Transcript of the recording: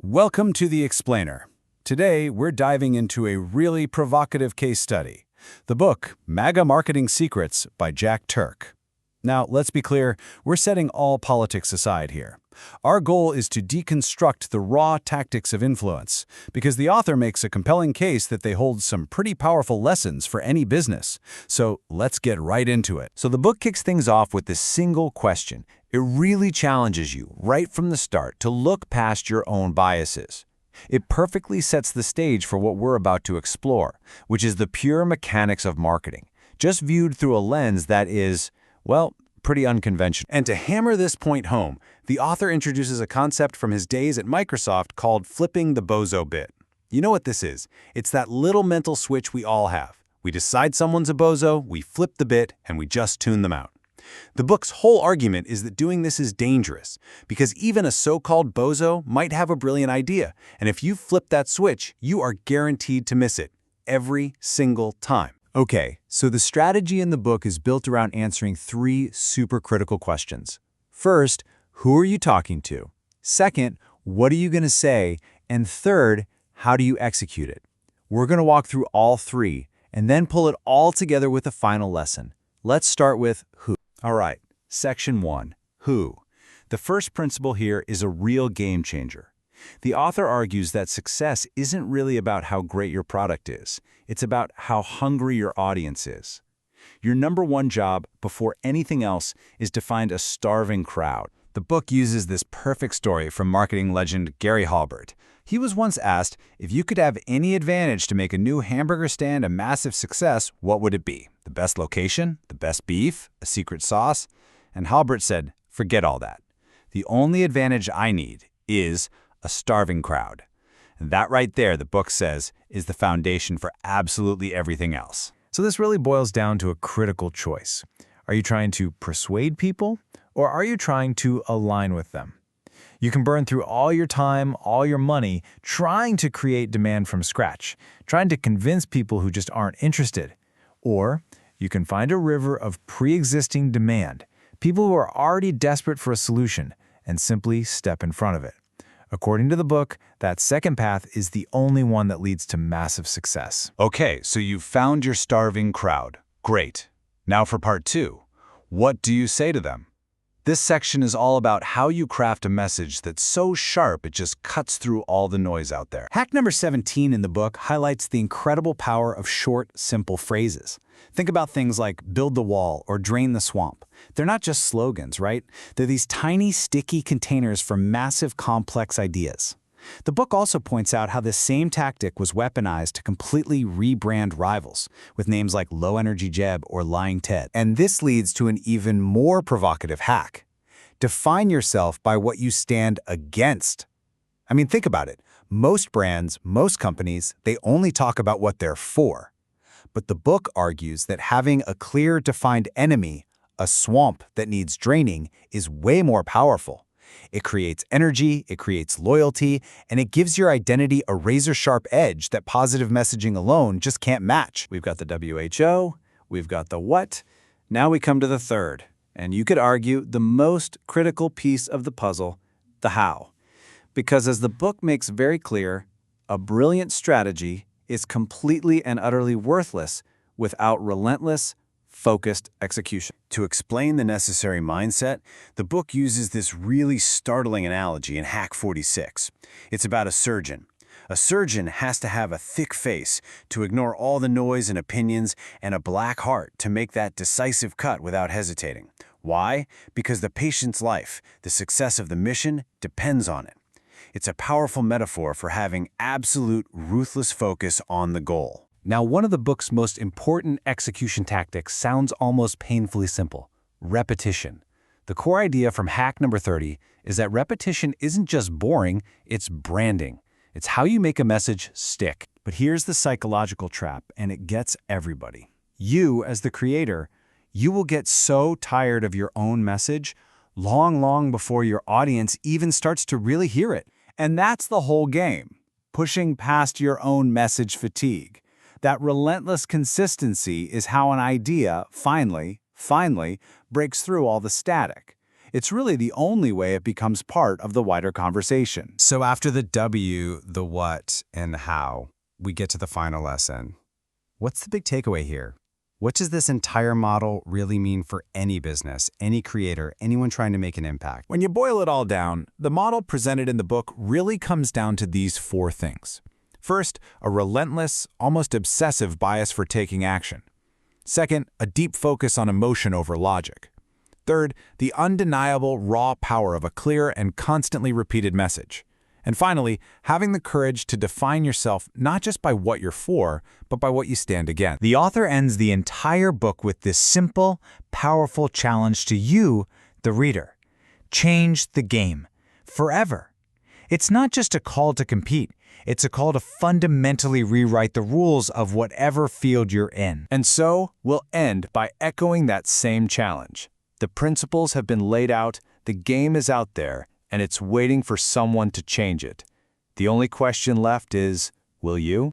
Welcome to The Explainer. Today, we're diving into a really provocative case study, the book MAGA Marketing Secrets by Jack Turk. Now, let's be clear, we're setting all politics aside here. Our goal is to deconstruct the raw tactics of influence, because the author makes a compelling case that they hold some pretty powerful lessons for any business. So let's get right into it. So the book kicks things off with this single question. It really challenges you right from the start to look past your own biases. It perfectly sets the stage for what we're about to explore, which is the pure mechanics of marketing, just viewed through a lens that is, well, pretty unconventional. And to hammer this point home, the author introduces a concept from his days at Microsoft called flipping the bozo bit. You know what this is? It's that little mental switch we all have. We decide someone's a bozo, we flip the bit, and we just tune them out. The book's whole argument is that doing this is dangerous, because even a so-called bozo might have a brilliant idea, and if you flip that switch, you are guaranteed to miss it, every single time. Okay, so the strategy in the book is built around answering three super critical questions. First, who are you talking to? Second, what are you going to say? And third, how do you execute it? We're going to walk through all three, and then pull it all together with a final lesson. Let's start with who. All right, Section 1, Who. The first principle here is a real game changer. The author argues that success isn't really about how great your product is. It's about how hungry your audience is. Your number one job, before anything else, is to find a starving crowd. The book uses this perfect story from marketing legend Gary Halbert. He was once asked, if you could have any advantage to make a new hamburger stand a massive success, what would it be? The best location? The best beef? A secret sauce? And Halbert said, forget all that. The only advantage I need is a starving crowd. And that right there, the book says, is the foundation for absolutely everything else. So this really boils down to a critical choice. Are you trying to persuade people, or are you trying to align with them? You can burn through all your time, all your money, trying to create demand from scratch, trying to convince people who just aren't interested. Or you can find a river of pre-existing demand, people who are already desperate for a solution, and simply step in front of it. According to the book, that second path is the only one that leads to massive success. Okay, so you've found your starving crowd. Great. Now for part 2. What do you say to them? This section is all about how you craft a message that's so sharp it just cuts through all the noise out there. Hack number 17 in the book highlights the incredible power of short, simple phrases. Think about things like build the wall or drain the swamp. They're not just slogans, right? They're these tiny, sticky containers for massive, complex ideas. The book also points out how this same tactic was weaponized to completely rebrand rivals, with names like Low Energy Jeb or Lying Ted. And this leads to an even more provocative hack. Define yourself by what you stand against. I mean, think about it. Most brands, most companies, they only talk about what they're for. But the book argues that having a clear, defined enemy, a swamp that needs draining, is way more powerful. It creates energy, it creates loyalty, and it gives your identity a razor-sharp edge that positive messaging alone just can't match. We've got the WHO, we've got the what, now we come to the third, and you could argue the most critical piece of the puzzle, the how. Because as the book makes very clear, a brilliant strategy is completely and utterly worthless without relentless, focused execution. To explain the necessary mindset, the book uses this really startling analogy in Hack 46. It's about a surgeon. A surgeon has to have a thick face to ignore all the noise and opinions and a black heart to make that decisive cut without hesitating. Why? Because the patient's life, the success of the mission, depends on it. It's a powerful metaphor for having absolute, ruthless focus on the goal. Now, one of the book's most important execution tactics sounds almost painfully simple: repetition. The core idea from hack number 30 is that repetition isn't just boring, it's branding. It's how you make a message stick. But here's the psychological trap, and it gets everybody. You, as the creator, you will get so tired of your own message long before your audience even starts to really hear it. And that's the whole game, pushing past your own message fatigue. That relentless consistency is how an idea finally breaks through all the static. It's really the only way it becomes part of the wider conversation. So after the W, the what, and the how, we get to the final lesson. What's the big takeaway here? What does this entire model really mean for any business, any creator, anyone trying to make an impact? When you boil it all down, the model presented in the book really comes down to these 4 things. First, a relentless, almost obsessive bias for taking action. Second, a deep focus on emotion over logic. Third, the undeniable raw power of a clear and constantly repeated message. And finally, having the courage to define yourself not just by what you're for, but by what you stand against. The author ends the entire book with this simple, powerful challenge to you, the reader. Change the game. Forever. It's not just a call to compete. It's a call to fundamentally rewrite the rules of whatever field you're in. And so, we'll end by echoing that same challenge. The principles have been laid out, the game is out there, and it's waiting for someone to change it. The only question left is, will you?